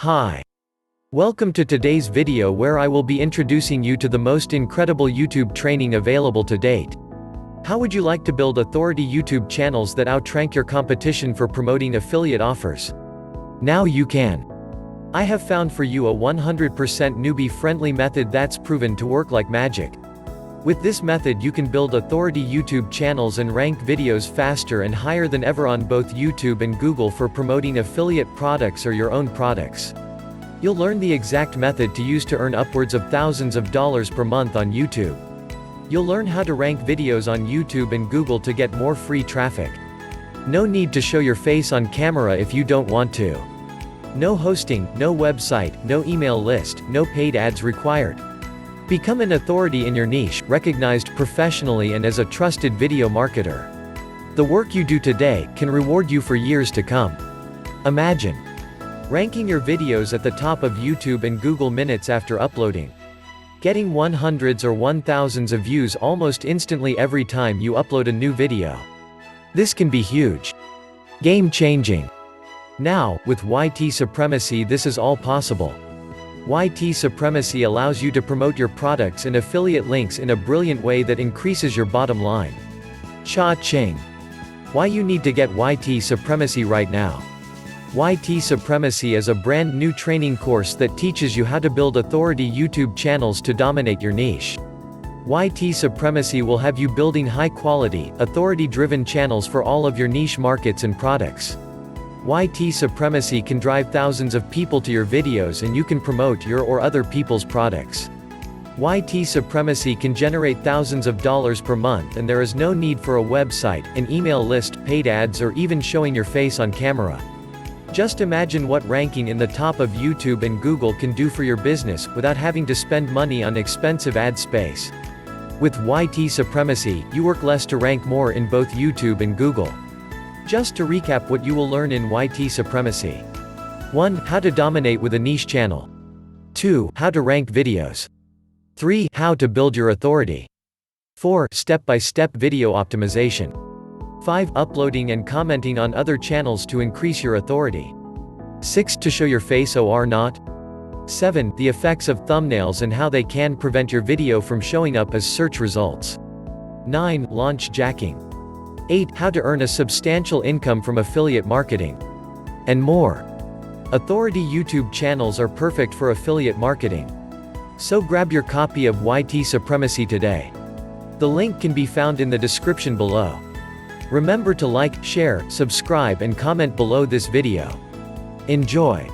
Hi. Welcome to today's video where I will be introducing you to the most incredible YouTube training available to date. How would you like to build authority YouTube channels that outrank your competition for promoting affiliate offers? Now you can. I have found for you a 100% newbie-friendly method that's proven to work like magic. With this method you can build authority YouTube channels and rank videos faster and higher than ever on both YouTube and Google for promoting affiliate products or your own products. You'll learn the exact method to use to earn upwards of thousands of dollars per month on YouTube. You'll learn how to rank videos on YouTube and Google to get more free traffic. No need to show your face on camera if you don't want to. No hosting, no website, no email list, no paid ads required. Become an authority in your niche, recognized professionally and as a trusted video marketer. The work you do today can reward you for years to come. Imagine ranking your videos at the top of YouTube and Google minutes after uploading. Getting hundreds or 1000s of views almost instantly every time you upload a new video. This can be huge. Game-changing. Now, with YT Supremacy this is all possible. YT Supremacy allows you to promote your products and affiliate links in a brilliant way that increases your bottom line. Cha-ching! Why you need to get YT Supremacy right now. YT Supremacy is a brand new training course that teaches you how to build authority YouTube channels to dominate your niche. YT Supremacy will have you building high-quality, authority-driven channels for all of your niche markets and products. YT Supremacy can drive thousands of people to your videos and you can promote your or other people's products. YT Supremacy can generate thousands of dollars per month and there is no need for a website, an email list, paid ads or even showing your face on camera. Just imagine what ranking in the top of YouTube and Google can do for your business, without having to spend money on expensive ad space. With YT Supremacy, you work less to rank more in both YouTube and Google. Just to recap what you will learn in YT Supremacy. 1. How to dominate with a niche channel. 2. How to rank videos. 3. How to build your authority. 4. Step-by-step video optimization. 5. Uploading and commenting on other channels to increase your authority. 6. To show your face or not. 7. The effects of thumbnails and how they can prevent your video from showing up as search results. 9. Launch jacking. 8. How to earn a substantial income from affiliate marketing. And more. Authority YouTube channels are perfect for affiliate marketing. So grab your copy of YT Supremacy today. The link can be found in the description below. Remember to like, share, subscribe and comment below this video. Enjoy!